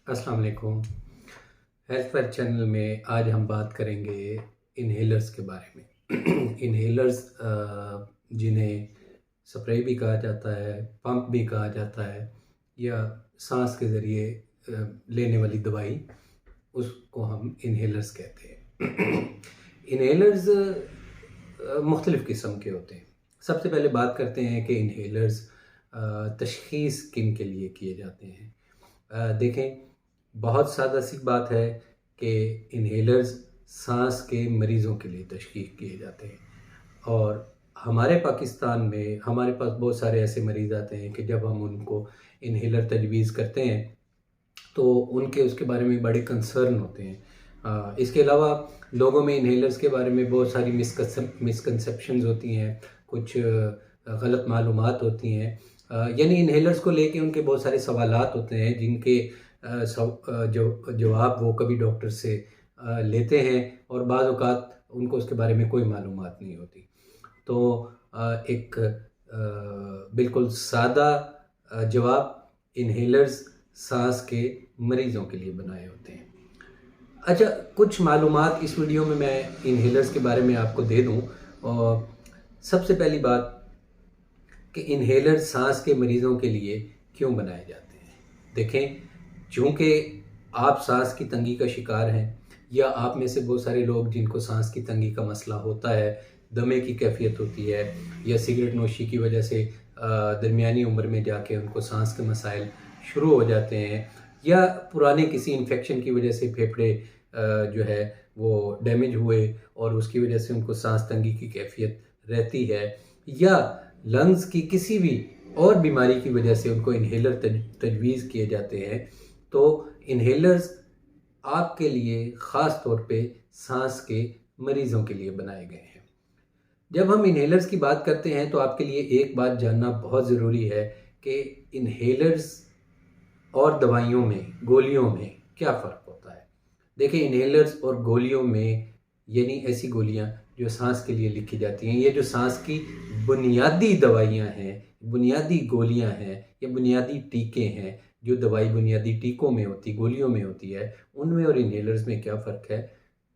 अस्सलाम वालेकुम। Health fact channel में आज हम बात करेंगे इन्हेलर्स के बारे में। इन्हेलर्स जिन्हें स्प्रे भी कहा जाता है, पंप भी कहा जाता है, या सांस के ज़रिए लेने वाली दवाई, उसको हम इन्हेलर्स कहते हैं। इन्हेलर्स मुख्तलिफ़ किस्म के होते हैं। सबसे पहले बात करते हैं कि इन्हेलर्स तशख़ीस किन के लिए किए जाते हैं। देखें, बहुत सादा सी बात है कि इन्हेलर्स सांस के मरीज़ों के लिए तशख़ीस किए जाते हैं। और हमारे पाकिस्तान में हमारे पास बहुत सारे ऐसे मरीज़ आते हैं कि जब हम उनको इन्हेलर तजवीज़ करते हैं तो उनके उसके बारे में बड़े कंसर्न होते हैं। इसके अलावा लोगों में इन्हेलर्स के बारे में बहुत सारी मिसकंसेप्शंस होती हैं, कुछ गलत मालूमात होती हैं। यानी इन्हेलर्स को लेके उनके बहुत सारे सवालात होते हैं जिनके जो जवाब वो कभी डॉक्टर से लेते हैं और बाज़ औक़ात उनको उसके बारे में कोई मालूमात नहीं होती। तो एक बिल्कुल सादा जवाब, इन्हेलर्स सांस के मरीज़ों के लिए बनाए होते हैं। अच्छा, कुछ मालूमात इस वीडियो में मैं इन्हेलर्स के बारे में आपको दे दूं। और सबसे पहली बात कि इन्हेलर सांस के मरीज़ों के लिए क्यों बनाए जाते हैं। देखें, चूँकि आप सांस की तंगी का शिकार हैं, या आप में से बहुत सारे लोग जिनको सांस की तंगी का मसला होता है, दमे की कैफियत होती है, या सिगरेट नोशी की वजह से दरमियानी उम्र में जाके उनको सांस के मसाइल शुरू हो जाते हैं, या पुराने किसी इन्फेक्शन की वजह से फेफड़े जो है वो डैमेज हुए और उसकी वजह से उनको सांस तंगी की कैफियत रहती है, या लंग्स की किसी भी और बीमारी की वजह से उनको इन्हेलर तजवीज़ किए जाते हैं। तो इन्हेलर्स आपके लिए ख़ास तौर पे सांस के मरीज़ों के लिए बनाए गए हैं। जब हम इन्हेलर्स की बात करते हैं तो आपके लिए एक बात जानना बहुत ज़रूरी है कि इन्हेलर्स और दवाइयों में, गोलियों में क्या फ़र्क होता है। देखिए, इन्हेलर्स और गोलियों में, यानी ऐसी गोलियां जो सांस के लिए लिखी जाती हैं, ये जो सांस की बुनियादी दवाइयां हैं, बुनियादी गोलियां हैं, या बुनियादी टीके हैं, जो दवाई बुनियादी टीकों में होती, गोलियों में होती है, उनमें और इन्हेलर्स में क्या फ़र्क है?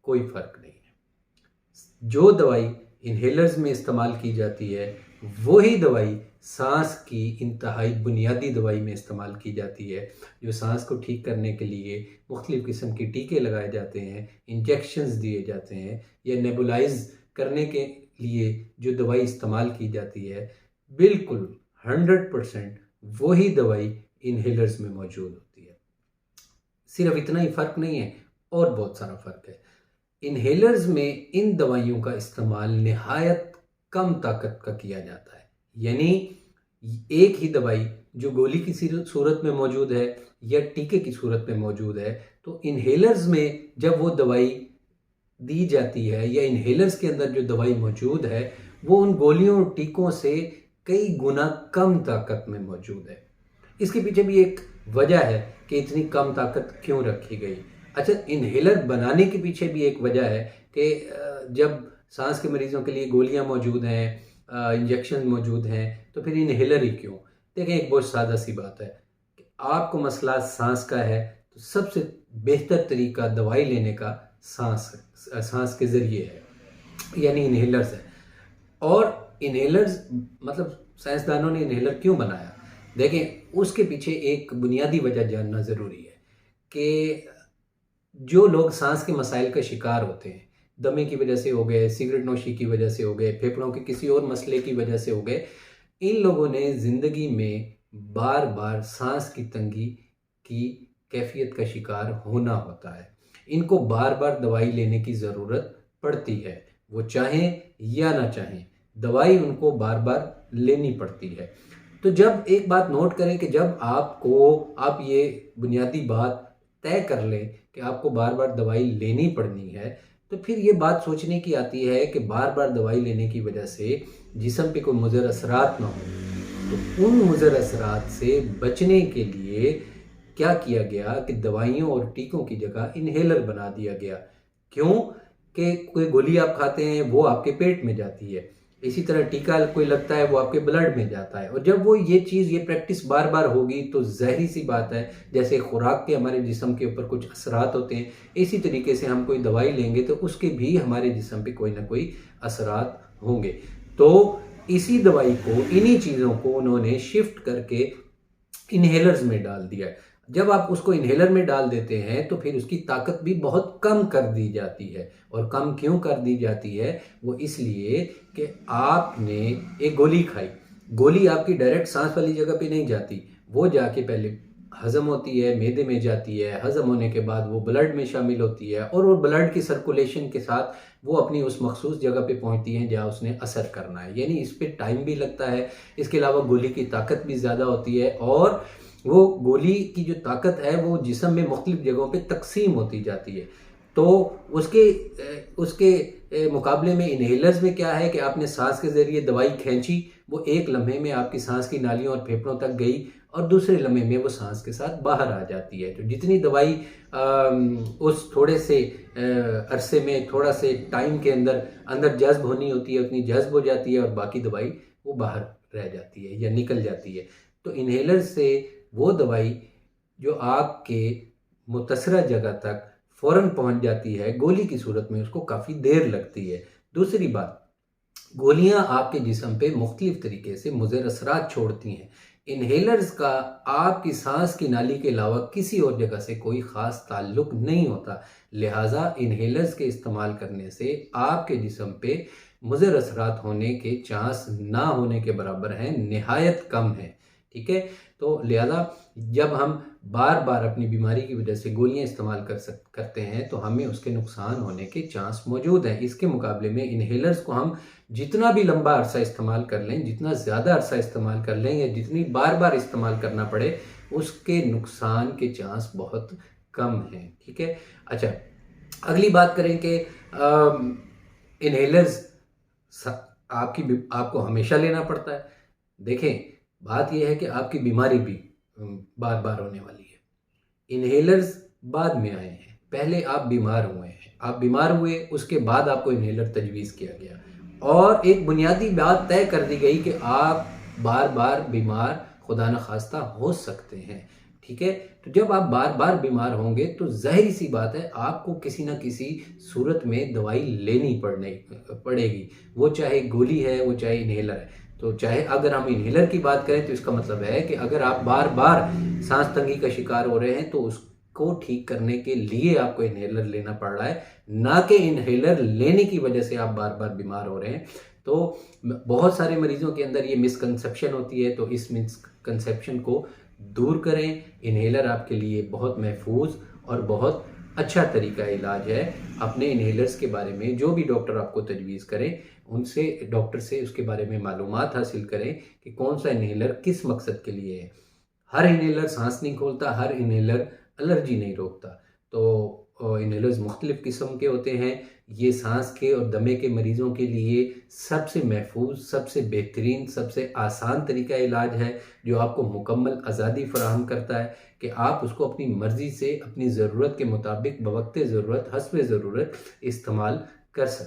कोई फ़र्क नहीं है। जो दवाई इन्हेलर्स में इस्तेमाल की जाती है वही दवाई सांस की इंतहाई बुनियादी दवाई में इस्तेमाल की जाती है। जो सांस को ठीक करने के लिए मुख्तलिफ़ किस्म के टीके लगाए जाते हैं, इंजेक्शंस दिए जाते हैं, या नेबुलाइज करने के लिए जो दवाई इस्तेमाल की जाती है, बिल्कुल 100% वही दवाई इन्हेलर्स में मौजूद होती है। सिर्फ इतना ही फ़र्क नहीं है, और बहुत सारा फ़र्क है। इन्हेलर्स में इन दवाइयों का इस्तेमाल निहायत कम ताकत का किया जाता है। यानी एक ही दवाई जो गोली की सूरत में मौजूद है या टीके की सूरत में मौजूद है, तो इन्हेलर्स में जब वो दवाई दी जाती है, या इन्हेलर्स के अंदर जो दवाई मौजूद है, वो उन गोलियों और टीकों से कई गुना कम ताकत में मौजूद है। इसके पीछे भी एक वजह है कि इतनी कम ताकत क्यों रखी गई। अच्छा, इन्हेलर बनाने के पीछे भी एक वजह है कि जब सांस के मरीज़ों के लिए गोलियां मौजूद हैं, इंजेक्शन मौजूद हैं, तो फिर इन्हेलर ही क्यों? देखें, एक बहुत सादा सी बात है कि आपको मसला सांस का है, तो सबसे बेहतर तरीका दवाई लेने का सांस के ज़रिए है, यानी इन्हेलर्स है। और इन्हेलर्स मतलब साइंसदानों ने इन्हेलर क्यों बनाया? देखें, उसके पीछे एक बुनियादी वजह जानना ज़रूरी है कि जो लोग सांस के मसाइल का शिकार होते हैं, दमे की वजह से हो गए, सिगरेट नोशी की वजह से हो गए, फेफड़ों के किसी और मसले की वजह से हो गए, इन लोगों ने ज़िंदगी में बार बार सांस की तंगी की कैफियत का शिकार होना होता है। इनको बार बार दवाई लेने की ज़रूरत पड़ती है, वो चाहें या ना चाहें, दवाई उनको बार बार लेनी पड़ती है। तो जब एक बात नोट करें कि जब आप ये बुनियादी बात तय कर लें कि आपको बार बार दवाई लेनी पड़नी है, तो फिर ये बात सोचने की आती है कि बार बार दवाई लेने की वजह से जिस्म पे कोई मुज़र असरात ना हो। तो उन मुज़र असरात से बचने के लिए क्या किया गया कि दवाइयों और टीकों की जगह इन्हेलर बना दिया गया। क्यों? कि कोई गोली आप खाते हैं वो आपके पेट में जाती है, इसी तरह टीका कोई लगता है वो आपके ब्लड में जाता है, और जब वो ये प्रैक्टिस बार बार होगी तो ज़ाहिर सी बात है, जैसे खुराक के हमारे जिस्म के ऊपर कुछ असरात होते हैं, इसी तरीके से हम कोई दवाई लेंगे तो उसके भी हमारे जिस्म पे कोई ना कोई असरात होंगे। तो इसी दवाई को, इन्हीं चीज़ों को उन्होंने शिफ्ट करके इन्हेलर्स में डाल दिया है। जब आप उसको इन्हेलर में डाल देते हैं तो फिर उसकी ताकत भी बहुत कम कर दी जाती है। और कम क्यों कर दी जाती है? वो इसलिए कि आपने एक गोली खाई, गोली आपकी डायरेक्ट सांस वाली जगह पे नहीं जाती, वो जाके पहले हजम होती है, मैदे में जाती है, हजम होने के बाद वो ब्लड में शामिल होती है, और वो ब्लड की सर्कुलेशन के साथ वो अपनी उस मखसूस जगह पे पहुंचती हैं जहाँ उसने असर करना है। यानी इस पर टाइम भी लगता है, इसके अलावा गोली की ताकत भी ज़्यादा होती है, और वो गोली की जो ताकत है वो जिस्म में मुख्तलिफ जगहों पे तकसीम होती जाती है। तो उसके उसके मुकाबले में इन्हेलर्स में क्या है कि आपने सांस के ज़रिए दवाई खींची, वो एक लम्हे में आपकी सांस की नालियों और फेफड़ों तक गई, और दूसरे लम्हे में वो सांस के साथ बाहर आ जाती है। तो जितनी दवाई उस थोड़े से अरसे में, थोड़ा से टाइम के अंदर जज्ब होनी होती है, उतनी जज्ब हो जाती है, और बाकी दवाई वो बाहर रह जाती है या निकल जाती है। तो इन्हेलर से वो दवाई जो आपके मुतसरा जगह तक फ़ौरन पहुंच जाती है, गोली की सूरत में उसको काफ़ी देर लगती है। दूसरी बात, गोलियां आपके जिस्म पे मुख्तलिफ तरीके से मुज़र असरात छोड़ती हैं। इन्हेलर्स का आपकी सांस की नाली के अलावा किसी और जगह से कोई ख़ास ताल्लुक़ नहीं होता, लिहाजा इन्हेलर्स के इस्तेमाल करने से आपके जिस्म पे मुज़र असरात होने के चांस ना होने के बराबर हैं, निहायत कम है। ठीक है, तो लिहाजा जब हम बार बार अपनी बीमारी की वजह से गोलियां इस्तेमाल करते हैं तो हमें उसके नुकसान होने के चांस मौजूद हैं। इसके मुकाबले में इन्हेलर्स को हम जितना भी लंबा अरसा इस्तेमाल कर लें, जितना ज़्यादा अरसा इस्तेमाल कर लें, या जितनी बार बार इस्तेमाल करना पड़े, उसके नुकसान के चांस बहुत कम हैं। ठीक है, अच्छा, अगली बात करें कि इन्हेलर्स आपको हमेशा लेना पड़ता है। देखें, बात यह है कि आपकी बीमारी भी बार बार होने वाली है। इन्हेलर्स बाद में आए हैं, पहले आप बीमार हुए हैं, आप बीमार हुए, उसके बाद आपको इन्हेलर तजवीज़ किया गया, और एक बुनियादी बात तय कर दी गई कि आप बार बार बीमार खुदा न खास्ता हो सकते हैं। ठीक है, तो जब आप बार बार बीमार होंगे तो जाहिर सी बात है आपको किसी न किसी सूरत में दवाई लेनी पड़ेगी, वो चाहे गोली है, वो चाहे इन्हेलर है। तो चाहे अगर हम इन्हेलर की बात करें तो इसका मतलब है कि अगर आप बार बार सांस तंगी का शिकार हो रहे हैं तो उसको ठीक करने के लिए आपको इन्हेलर लेना पड़ रहा है, ना कि इन्हेलर लेने की वजह से आप बार बार बीमार हो रहे हैं। तो बहुत सारे मरीजों के अंदर ये मिसकंसेप्शन होती है, तो इस मिसकंसेप्शन को दूर करें। इन्हेलर आपके लिए बहुत महफूज और बहुत अच्छा तरीका इलाज है। अपने इन्हेलर्स के बारे में जो भी डॉक्टर आपको तजवीज़ करें, उनसे, डॉक्टर से उसके बारे में मालूमात हासिल करें कि कौन सा इन्हेलर किस मकसद के लिए है। हर इन्हेलर सांस नहीं खोलता, हर इन्हेलर एलर्जी नहीं रोकता। तो इन्हेलर्स मुख्तलिफ़ किस्म के होते हैं। ये सांस के और दमे के मरीज़ों के लिए सबसे महफूज, सबसे बेहतरीन, सबसे आसान तरीका इलाज है, जो आपको मुकम्मल आज़ादी फराहम करता है कि आप उसको अपनी मर्ज़ी से, अपनी ज़रूरत के मुताबिक, बवक्ते ज़रूरत, हस्बे ज़रूरत इस्तेमाल कर सकते हैं।